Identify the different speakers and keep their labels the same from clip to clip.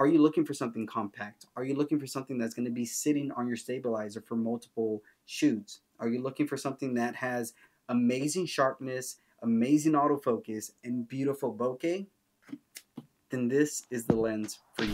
Speaker 1: Are you looking for something compact? Are you looking for something that's going to be sitting on your stabilizer for multiple shoots? Are you looking for something that has amazing sharpness, amazing autofocus, and beautiful bokeh? Then this is the lens for you.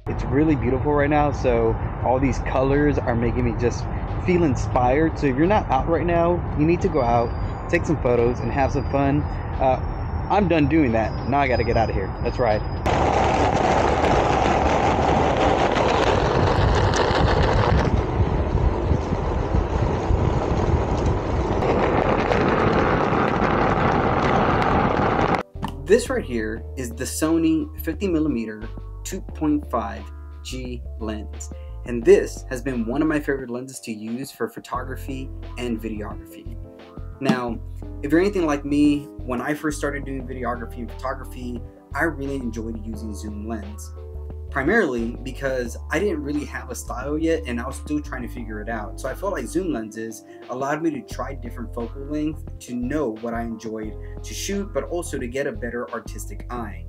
Speaker 1: It's really beautiful right now, so all these colors are making me just feel inspired. So if you're not out right now, you need to go out, take some photos, and have some fun. I'm done doing that. Now I gotta get out of here. Let's ride. This right here is the Sony 50mm 2.5 G lens, and this has been one of my favorite lenses to use for photography and videography. Now, if you're anything like me, when I first started doing videography and photography, I really enjoyed using zoom lens. Primarily because I didn't really have a style yet and I was still trying to figure it out. So I felt like zoom lenses allowed me to try different focal lengths to know what I enjoyed to shoot, but also to get a better artistic eye.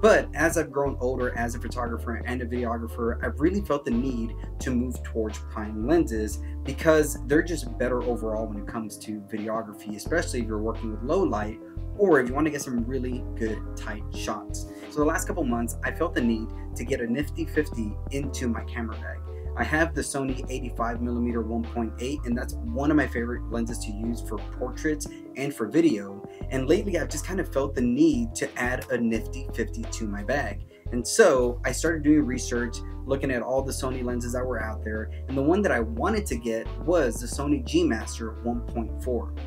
Speaker 1: But as I've grown older as a photographer and a videographer, I've really felt the need to move towards prime lenses because they're just better overall when it comes to videography, especially if you're working with low light or if you want to get some really good tight shots. So the last couple months, I felt the need to get a nifty 50 into my camera bag. I have the Sony 85mm 1.8, and that's one of my favorite lenses to use for portraits and for video. And lately I've just kind of felt the need to add a nifty 50 to my bag. And so I started doing research, looking at all the Sony lenses that were out there, and the one that I wanted to get was the Sony G Master 1.4.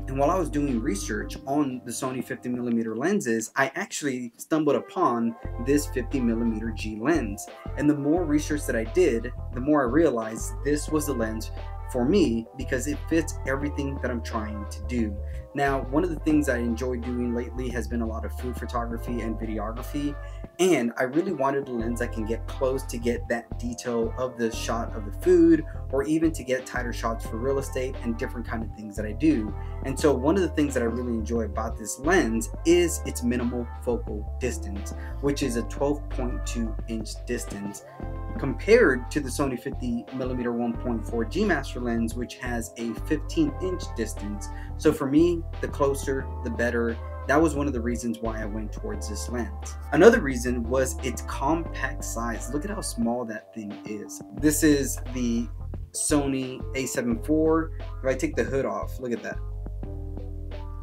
Speaker 1: And while I was doing research on the Sony 50mm lenses, I actually stumbled upon this 50mm G lens. And the more research that I did, the more I realized this was the lens for me because it fits everything that I'm trying to do. Now, one of the things I enjoy doing lately has been a lot of food photography and videography, and I really wanted a lens that can get close to get that detail of the shot of the food, or even to get tighter shots for real estate and different kind of things that I do. And so one of the things that I really enjoy about this lens is its minimal focal distance, which is a 12.2 inch distance, compared to the Sony 50mm 1.4 G Master lens, which has a 15 inch distance. So for me, the closer, the better. That was one of the reasons why I went towards this lens. Another reason was its compact size. Look at how small that thing is. This is the Sony a7 IV. If I take the hood off, look at that.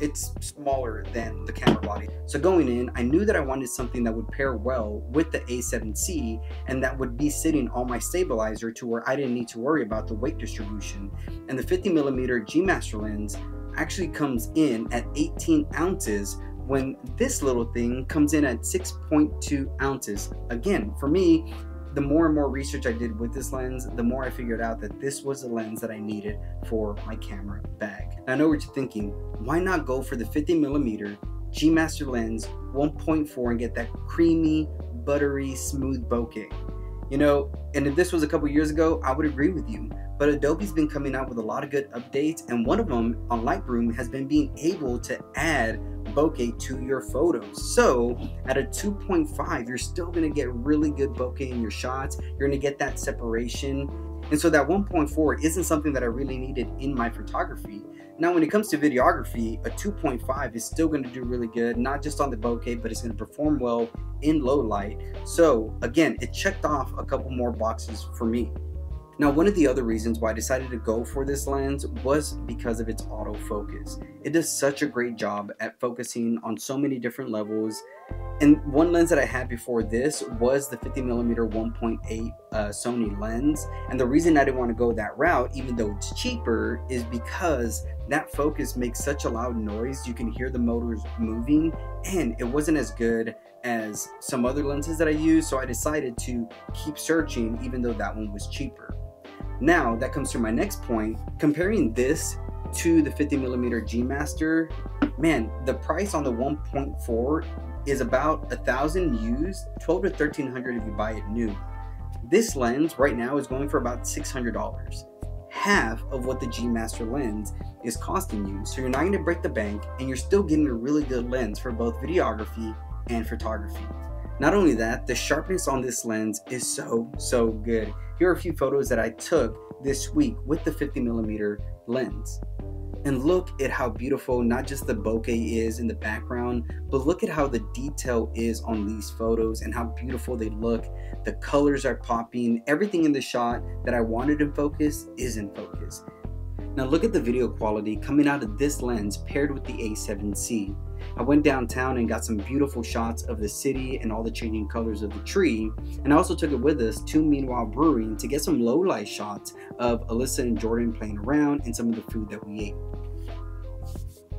Speaker 1: It's smaller than the camera body. So going in, I knew that I wanted something that would pair well with the A7C and that would be sitting on my stabilizer to where I didn't need to worry about the weight distribution. And the 50mm G Master lens actually comes in at 18 ounces when this little thing comes in at 6.2 ounces. Again, for me, the more and more research I did with this lens, the more I figured out that this was the lens that I needed for my camera bag. Now I know what you're thinking, why not go for the 50mm G Master lens 1.4 and get that creamy, buttery, smooth bokeh? You know, and if this was a couple years ago, I would agree with you. But Adobe's been coming out with a lot of good updates, and one of them on Lightroom has been being able to add bokeh to your photos. So at a 2.5, you're still going to get really good bokeh in your shots. You're going to get that separation. And so that 1.4 isn't something that I really needed in my photography. Now, when it comes to videography, a 2.5 is still going to do really good, not just on the bokeh, but it's going to perform well in low light. So again, it checked off a couple more boxes for me. Now, one of the other reasons why I decided to go for this lens was because of its autofocus. It does such a great job at focusing on so many different levels. And one lens that I had before this was the 50mm 1.8 Sony lens. And the reason I didn't want to go that route, even though it's cheaper, is because that focus makes such a loud noise. You can hear the motors moving, and it wasn't as good as some other lenses that I used. So I decided to keep searching, even though that one was cheaper. Now that comes to my next point, comparing this to the 50mm G Master, man, the price on the 1.4 is about $1,000 used, $1,200 to $1,300 if you buy it new. This lens right now is going for about $600, half of what the G Master lens is costing you. So you're not going to break the bank, and you're still getting a really good lens for both videography and photography. Not only that, the sharpness on this lens is so good. Here are a few photos that I took this week with the 50mm lens. And look at how beautiful not just the bokeh is in the background, but look at how the detail is on these photos and how beautiful they look. The colors are popping. Everything in the shot that I wanted in focus is in focus. Now look at the video quality coming out of this lens paired with the A7C. I went downtown and got some beautiful shots of the city and all the changing colors of the tree, and I also took it with us to Meanwhile Brewing to get some low light shots of Alyssa and Jordan playing around and some of the food that we ate.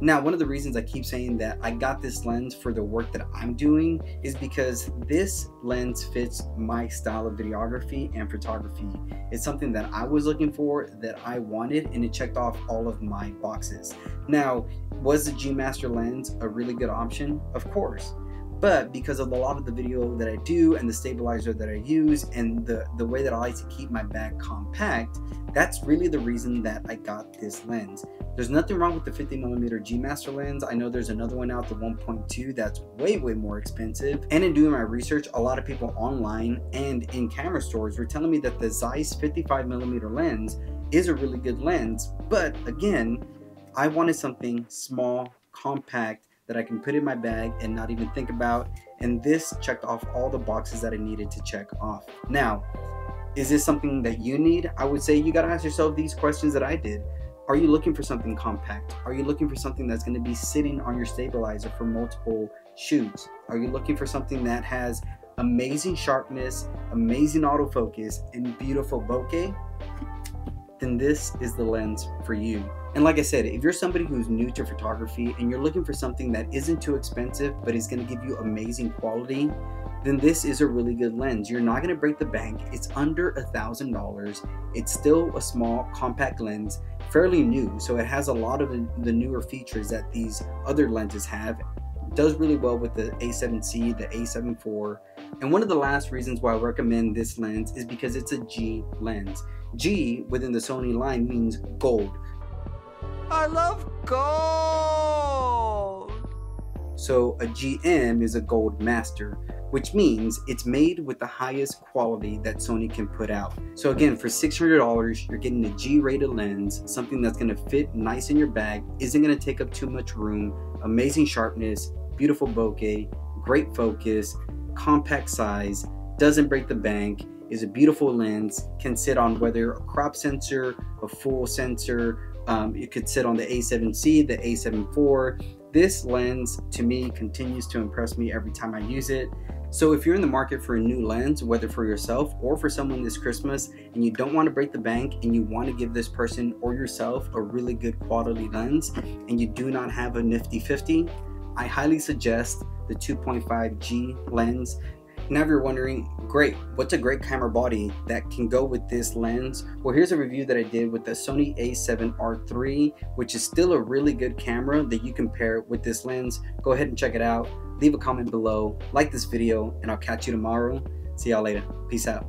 Speaker 1: Now, one of the reasons I keep saying that I got this lens for the work that I'm doing is because this lens fits my style of videography and photography. It's something that I was looking for, that I wanted, and it checked off all of my boxes. Now, was the G Master lens a really good option? Of course. But because of a lot of the video that I do and the stabilizer that I use and the way that I like to keep my bag compact, that's really the reason that I got this lens. There's nothing wrong with the 50mm G Master lens. I know there's another one out, the 1.2, that's way more expensive. And in doing my research, a lot of people online and in camera stores were telling me that the Zeiss 55mm lens is a really good lens. But again, I wanted something small, compact, that I can put in my bag and not even think about, and this checked off all the boxes that I needed to check off. Now, is this something that you need? I would say you gotta ask yourself these questions that I did. Are you looking for something compact? Are you looking for something that's gonna be sitting on your stabilizer for multiple shoots? Are you looking for something that has amazing sharpness, amazing autofocus, and beautiful bokeh? Then this is the lens for you. And like I said, if you're somebody who's new to photography and you're looking for something that isn't too expensive but is going to give you amazing quality, then this is a really good lens. You're not going to break the bank. It's under $1,000. It's still a small compact lens, fairly new, so it has a lot of the newer features that these other lenses have. It does really well with the A7C, the A7 IV. And one of the last reasons why I recommend this lens is because it's a G lens. G within the Sony line means gold.
Speaker 2: I love gold!
Speaker 1: So a GM is a gold master, which means it's made with the highest quality that Sony can put out. So again, for $600, you're getting a G-rated lens, something that's gonna fit nice in your bag, isn't gonna take up too much room, amazing sharpness, beautiful bokeh, great focus, compact size, doesn't break the bank, is a beautiful lens, can sit on whether a crop sensor, a full sensor, it could sit on the A7C, the A7 IV. This lens, to me, continues to impress me every time I use it. So if you're in the market for a new lens, whether for yourself or for someone this Christmas, and you don't want to break the bank and you want to give this person or yourself a really good quality lens, and you do not have a nifty 50, I highly suggest the 2.5 G lens. Now if you're wondering, great, what's a great camera body that can go with this lens? Well, here's a review that I did with the Sony a7R III, which is still a really good camera that you can pair with this lens. Go ahead and check it out. Leave a comment below, like this video, and I'll catch you tomorrow. See y'all later. Peace out.